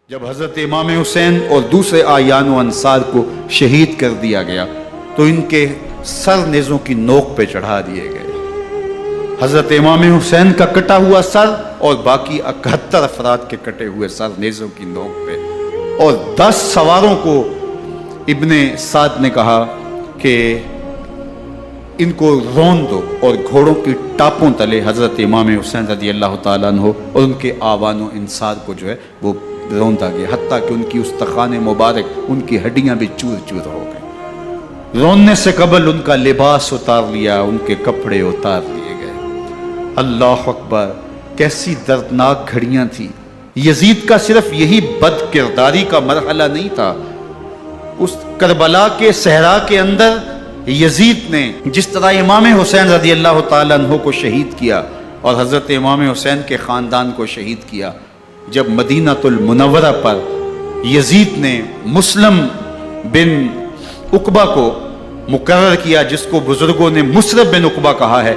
جب حضرت امام حسین اور دوسرے آیان و انصار کو شہید کر دیا گیا تو ان کے سر نیزوں کی نوک پہ چڑھا دیے گئے۔ حضرت امام حسین کا کٹا ہوا سر اور باقی 71 افراد کے کٹے ہوئے سر نیزوں کی نوک پہ، اور 10 سواروں کو ابن سعد نے کہا کہ ان کو رون دو، اور گھوڑوں کی ٹاپوں تلے حضرت امام حسین رضی اللہ تعالیٰ عنہ اور ان کے آوان و انصار کو جو ہے وہ روندا گیا، حتیٰ کہ ان کی استخوان مبارک، ان کی ہڈیاں بھی چور چور ہو گئی۔ روننے سے قبل ان کا لباس اتار لیا، ان کے کپڑے اتار لیے گئے۔ اللہ اکبر، کیسی دردناک گھڑیاں تھیں۔ یزید کا صرف یہی بد کرداری کا مرحلہ نہیں تھا، اس کربلا کے صحرا کے اندر یزید نے جس طرح امام حسین رضی اللہ تعالیٰ عنہ کو شہید کیا اور حضرت امام حسین کے خاندان کو شہید کیا، جب مدینہ المنورہ پر یزید نے مسلم بن عقبہ کو مقرر کیا، جس کو بزرگوں نے مصرف بن عقبہ کہا ہے،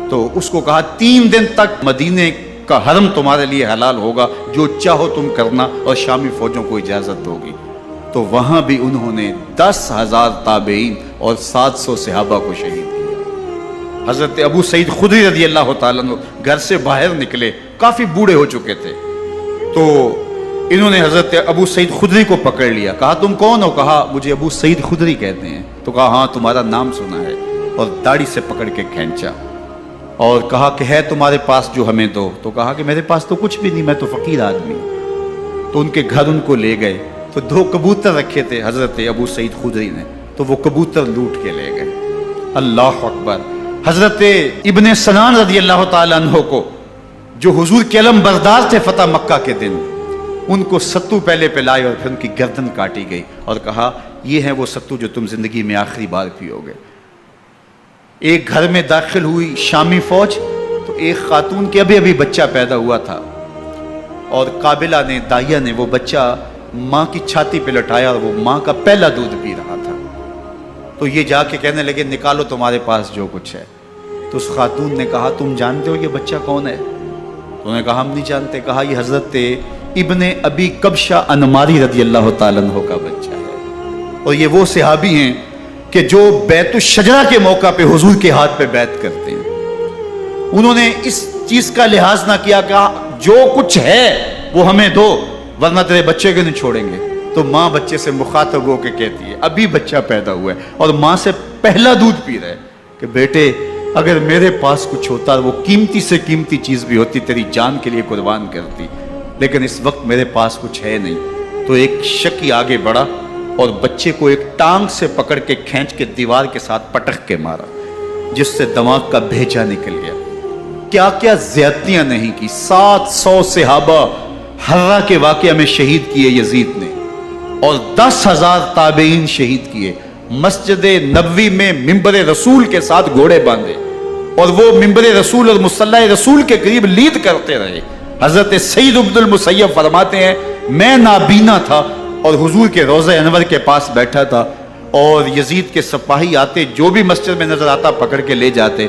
تو اس کو کہا 3 دن تک مدینے کا حرم تمہارے لیے حلال ہوگا، جو چاہو تم کرنا، اور شامی فوجوں کو اجازت ہوگی۔ تو وہاں بھی انہوں نے 10,000 تابعین اور 700 صحابہ کو شہید کیا۔ حضرت ابو سعید خدری رضی اللہ تعالیٰ عنہ گھر سے باہر نکلے، کافی بوڑھے ہو چکے تھے، تو انہوں نے حضرت ابو سعید خدری کو پکڑ لیا، کہا تم کون ہو؟ کہا مجھے ابو سعید خدری کہتے ہیں۔ تو کہا ہاں تمہارا نام سنا ہے، اور داڑھی سے پکڑ کے کھینچا اور کہا کہ ہے تمہارے پاس جو ہمیں دو؟ تو کہا کہ میرے پاس تو کچھ بھی نہیں، میں تو فقیر آدمی ہوں۔ تو ان کے گھر ان کو لے گئے، تو 2 کبوتر رکھے تھے حضرت ابو سعید خدری نے، تو وہ کبوتر لوٹ کے لے گئے۔ اللہ اکبر۔ حضرت ابن سنان رضی اللہ تعالیٰ عنہ کو، جو حضور کے علم بردار تھے فتح مکہ کے دن، ان کو ستو پہلے پلائے اور پھر ان کی گردن کاٹی گئی، اور کہا یہ ہیں وہ ستو جو تم زندگی میں آخری بار پیو گے۔ ایک گھر میں داخل ہوئی شامی فوج، تو ایک خاتون کے ابھی بچہ پیدا ہوا تھا، اور قابلہ نے، دائیا نے وہ بچہ ماں کی چھاتی پہ لٹایا، اور وہ ماں کا پہلا دودھ پی رہا تھا۔ تو یہ جا کے کہنے لگے نکالو تمہارے پاس جو کچھ ہے۔ تو اس خاتون نے کہا تم جانتے ہو یہ بچہ کون ہے؟ تو انہوں نے کہا ہم نہیں جانتے۔ کہا یہ حضرت ابن ابی کبشہ انماری رضی اللہ تعالیٰ عنہ کا بچہ ہے، اور یہ وہ صحابی ہیں کہ جو بیت الشجرہ کے موقع پہ حضور کے ہاتھ پہ بیعت کرتے ہیں۔ انہوں نے اس چیز کا لحاظ نہ کیا، کہا جو کچھ ہے وہ ہمیں دو، ورنہ تیرے بچے کو نہیں چھوڑیں گے۔ تو ماں بچے سے مخاطب ہو کے کہتی ہے، ابھی بچہ پیدا ہوا ہے اور ماں سے پہلا دودھ پی رہا ہے، کہ بیٹے اگر میرے پاس کچھ ہوتا، وہ قیمتی سے قیمتی چیز بھی ہوتی، تیری جان کے لیے قربان کرتی، لیکن اس وقت میرے پاس کچھ ہے نہیں۔ تو ایک شکی آگے بڑھا اور بچے کو ایک ٹانگ سے پکڑ کے کھینچ کے دیوار کے ساتھ پٹک کے مارا، جس سے دماغ کا بھیجا نکل گیا۔ کیا کیا زیادتیاں نہیں کی۔ 700 صحابہ حرہ کے واقعہ میں شہید کیے یزید نے، اور 10,000 تابعین شہید کیے۔ مسجد نبوی میں ممبر رسول کے ساتھ گھوڑے باندھے، اور وہ ممبر رسول اور مصلی رسول کے قریب لید کرتے رہے۔ حضرت سعید بن المسیب فرماتے ہیں میں نابینا تھا اور حضور کے روضہ انور کے پاس بیٹھا تھا، اور یزید کے سپاہی آتے، جو بھی مسجد میں نظر آتا پکڑ کے لے جاتے،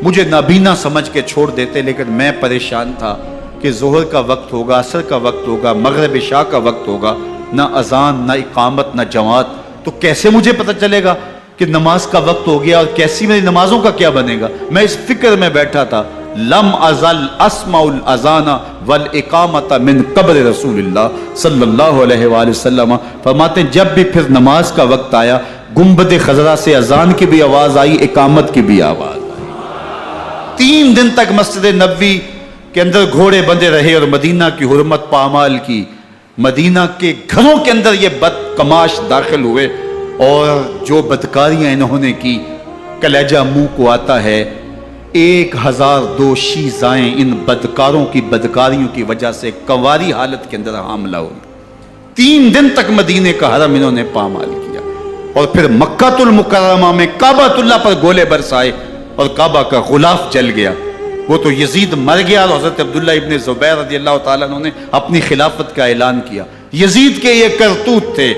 مجھے نابینا سمجھ کے چھوڑ دیتے، لیکن میں پریشان تھا کہ ظہر کا وقت ہوگا، عصر کا وقت ہوگا، مغرب عشاء کا وقت ہوگا، نہ اذان نہ اقامت نہ جماعت، تو کیسے مجھے پتہ چلے گا کہ نماز کا وقت ہو گیا، اور کیسی میری نمازوں کا کیا بنے گا؟ میں اس فکر میں بیٹھا تھا۔ لم ازل اسمع الاذان والاقامت من قبر رسول اللہ صلی اللہ علیہ وآلہ وسلم۔ فرماتے ہیں جب بھی پھر نماز کا وقت آیا، گنبد خضرا سے اذان کی بھی آواز آئی، اقامت کی بھی آواز آئی۔ 3 دن تک مسجد نبوی کے اندر گھوڑے بندے رہے، اور مدینہ کی حرمت پامال کی۔ مدینہ کے گھروں کے اندر یہ بد کماش داخل ہوئے، اور جو بدکاریاں انہوں نے کی، کلیجہ منہ کو آتا ہے۔ 1002 شیزائیں ان بدکاروں کی بدکاریوں کی وجہ سے کنواری حالت کے اندر حاملہ ہوئی۔ 3 دن تک مدینے کا حرم انہوں نے پامال کیا، اور پھر مکہ المکرمہ میں کعبۃ اللہ پر گولے برسائے، اور کعبہ کا غلاف جل گیا۔ وہ تو یزید مر گیا، اور حضرت عبداللہ ابن زبیر رضی اللہ تعالیٰ عنہ نے اپنی خلافت کا اعلان کیا۔ یزید کے یہ کرتوت تھے،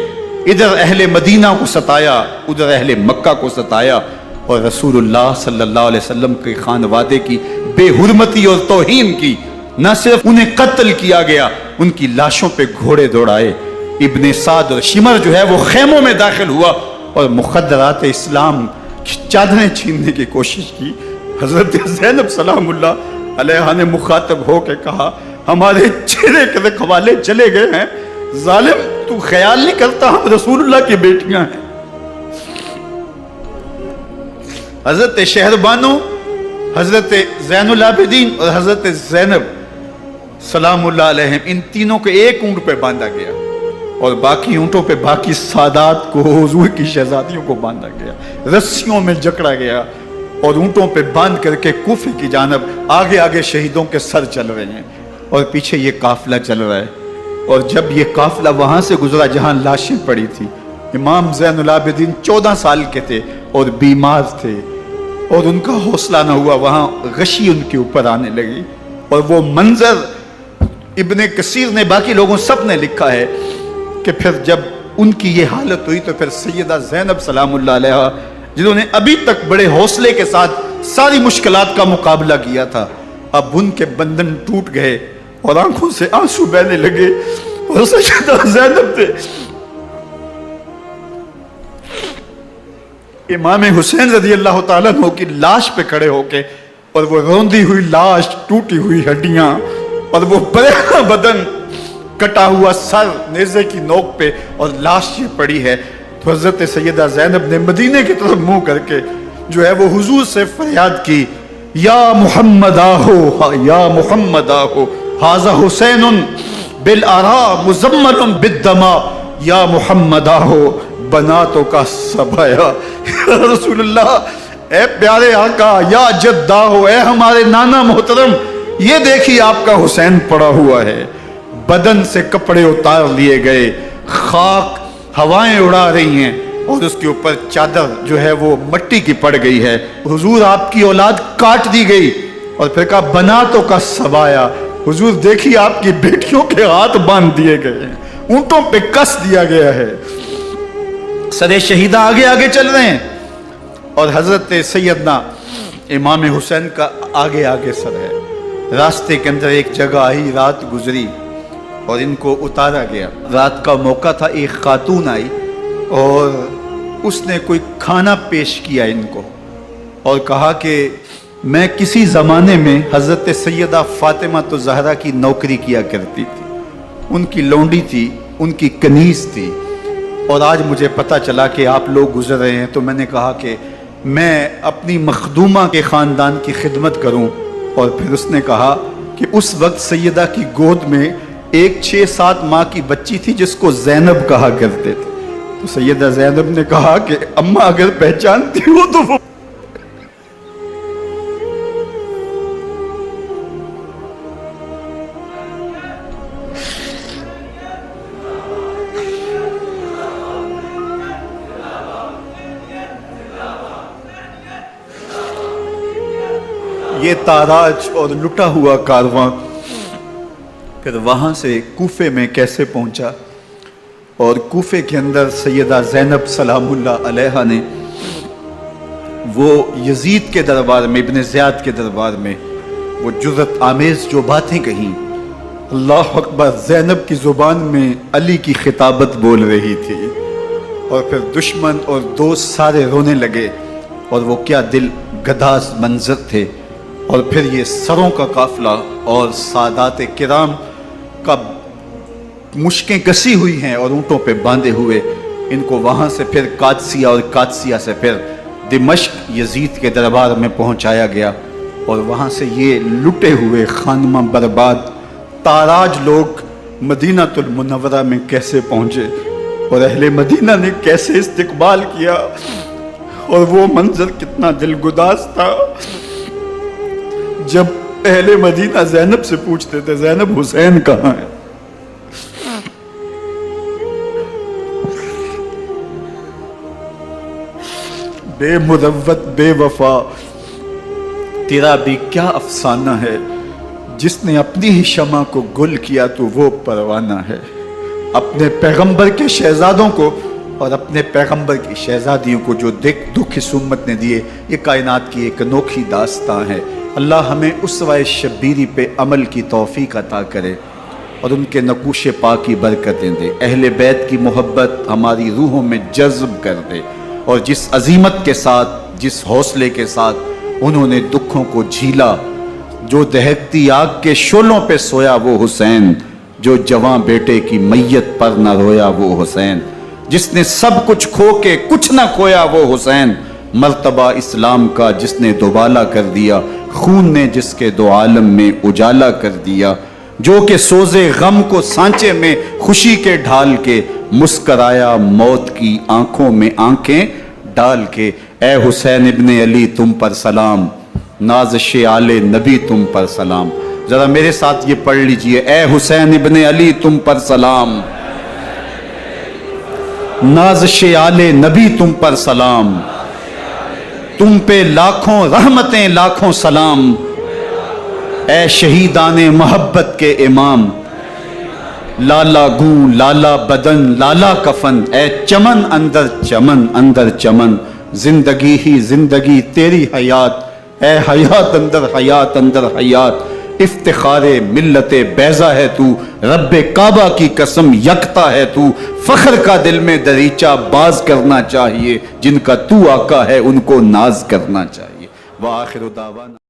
ادھر اہل مدینہ کو ستایا، ادھر اہل مکہ کو ستایا، اور رسول اللہ صلی اللہ علیہ وسلم کے خانوادے کی بے حرمتی اور توہین کی، نہ صرف انہیں قتل کیا گیا، ان کی لاشوں پہ گھوڑے دوڑائے۔ ابن سعد اور شمر جو ہے وہ خیموں میں داخل ہوا اور مخدرات اسلام کی چادریں چھیننے کی کوشش کی۔ حضرت زینب سلام اللہ علیہ نے مخاطب ہو کے کہا، ہمارے چہرے کے رکھوالے چلے گئے ہیں، ظالم تو خیال نہیں کرتا ہم رسول اللہ کی بیٹیاں ہیں۔ حضرت شہربانو، حضرت زین العابدین اور حضرت زینب سلام اللہ علیہ، ان تینوں کو ایک اونٹ پہ باندھا گیا اور باقی اونٹوں پہ باقی سادات کو، حضور کی شہزادیوں کو باندھا گیا، رسیوں میں جکڑا گیا اور اونٹوں پہ باندھ کر کے کوفے کی جانب آگے آگے شہیدوں کے سر چل رہے ہیں اور پیچھے یہ قافلہ چل رہا ہے۔ اور جب یہ قافلہ وہاں سے گزرا جہاں لاشیں پڑی تھی، امام زین العابدین 14 سال کے تھے اور بیمار تھے اور ان کا حوصلہ نہ ہوا، وہاں غشی ان کے اوپر آنے لگی اور وہ منظر ابن کثیر نے، باقی لوگوں سب نے لکھا ہے کہ پھر جب ان کی یہ حالت ہوئی تو پھر سیدہ زینب سلام اللہ علیہ، جنہوں نے ابھی تک بڑے حوصلے کے ساتھ ساری مشکلات کا مقابلہ کیا تھا، اب ان کے بندھن ٹوٹ گئے اور آنکھوں سے آنسو بہنے لگے اور سیدہ زینب تھے امام حسین رضی اللہ تعالیٰ عنہ کی لاش پہ کھڑے ہو کے، اور وہ روندی ہوئی لاش، ٹوٹی ہوئی ہڈیاں اور وہ برینا بدن، کٹا ہوا سر نیزے کی نوک پہ اور لاش یہ پڑی ہے، تو حضرت سیدہ زینب نے مدینے کی طرف منہ کر کے جو ہے وہ حضور سے فریاد کی، یا محمد آہو، یا محمد آہو، ھذا حسین بالآراء مزمل بالدماء، یا محمد آہو بناتوں کا سبایا۔ یا رسول اللہ، اے پیارے آقا، یا جدہ ہو، اے ہمارے نانا محترم، یہ دیکھیے آپ کا حسین پڑا ہوا ہے، بدن سے کپڑے اتار لیے گئے، خاک ہوائیں اڑا رہی ہیں اور اس کے اوپر چادر جو ہے وہ مٹی کی پڑ گئی ہے، حضور آپ کی اولاد کاٹ دی گئی، اور پھر کہا بناتوں کا سبایا، حضور دیکھیے آپ کی بیٹیوں کے ہاتھ باندھ دیے گئے ہیں، اونٹوں پہ کس دیا گیا ہے، سرے شہیدہ آگے آگے چل رہے ہیں اور حضرت سیدنا امام حسین کا آگے آگے سر ہے۔ راستے کے اندر ایک جگہ آئی، رات گزری اور ان کو اتارا گیا۔ رات کا موقع تھا، ایک خاتون آئی اور اس نے کوئی کھانا پیش کیا ان کو اور کہا کہ میں کسی زمانے میں حضرت سیدہ فاطمہ زہرا کی نوکری کیا کرتی تھی، ان کی لونڈی تھی، ان کی کنیز تھی، اور آج مجھے پتہ چلا کہ آپ لوگ گزر رہے ہیں تو میں نے کہا کہ میں اپنی مخدومہ کے خاندان کی خدمت کروں۔ اور پھر اس نے کہا کہ اس وقت سیدہ کی گود میں ایک 6-7 ماہ کی بچی تھی جس کو زینب کہا کرتے تھے، تو سیدہ زینب نے کہا کہ اماں اگر پہچانتی ہو تو وہ یہ تاراج اور لٹا ہوا کارواں پھر وہاں سے کوفے میں کیسے پہنچا، اور کوفے کے اندر سیدہ زینب سلام اللہ علیہ نے وہ یزید کے دربار میں، ابن زیاد کے دربار میں وہ جرأت آمیز جو باتیں کہیں، اللہ اکبر، زینب کی زبان میں علی کی خطابت بول رہی تھی، اور پھر دشمن اور دوست سارے رونے لگے، اور وہ کیا دل گداز منظر تھے، اور پھر یہ سروں کا قافلہ اور سادات کرام کا مشکیں کسی ہوئی ہیں اور اونٹوں پہ باندھے ہوئے، ان کو وہاں سے پھر قادسیہ اور قادسیہ سے پھر دمشق یزید کے دربار میں پہنچایا گیا، اور وہاں سے یہ لٹے ہوئے خانمہ برباد تاراج لوگ مدینہ المنورہ میں کیسے پہنچے، اور اہل مدینہ نے کیسے استقبال کیا، اور وہ منظر کتنا دل گداز تھا جب اہل مدینہ زینب سے پوچھتے تھے زینب حسین کہاں ہے؟ بے مروت بے وفا تیرا بھی کیا افسانہ ہے، جس نے اپنی ہی شمع کو گل کیا تو وہ پروانہ ہے۔ اپنے پیغمبر کے شہزادوں کو اور اپنے پیغمبر کی شہزادیوں کو جو دکھ اس امت نے دیے، یہ کائنات کی ایک انوکھی داستان ہے۔ اللہ ہمیں اسوہ شبیری پہ عمل کی توفیق عطا کرے اور ان کے نقوش پاک کی برکتیں دے، اہل بیت کی محبت ہماری روحوں میں جذب کر دے، اور جس عظیمت کے ساتھ، جس حوصلے کے ساتھ انہوں نے دکھوں کو جھیلا، جو دہکتی آگ کے شعلوں پہ سویا وہ حسین، جو جواں بیٹے کی میت پر نہ رویا وہ حسین، جس نے سب کچھ کھو کے کچھ نہ کھویا وہ حسین، مرتبہ اسلام کا جس نے دوبالا کر دیا، خون نے جس کے دو عالم میں اجالا کر دیا، جو کہ سوزے غم کو سانچے میں خوشی کے ڈھال کے مسکرایا موت کی آنکھوں میں آنکھیں ڈال کے۔ اے حسین ابن علی تم پر سلام، نازش آل نبی تم پر سلام۔ ذرا میرے ساتھ یہ پڑھ لیجئے، اے حسین ابن علی تم پر سلام، نازش آل نبی تم پر سلام، تم پہ لاکھوں رحمتیں لاکھوں سلام، اے شہیدان محبت کے امام، لالا گوں لالا بدن لالا کفن، اے چمن اندر چمن، زندگی ہی زندگی تیری حیات، اے حیات اندر حیات، افتخار ملت بیضا ہے تو، رب کعبہ کی قسم یکتا ہے تو، فخر کا دل میں دریچہ باز کرنا چاہیے، جن کا تو آقا ہے ان کو ناز کرنا چاہیے۔ وآخر دعوانا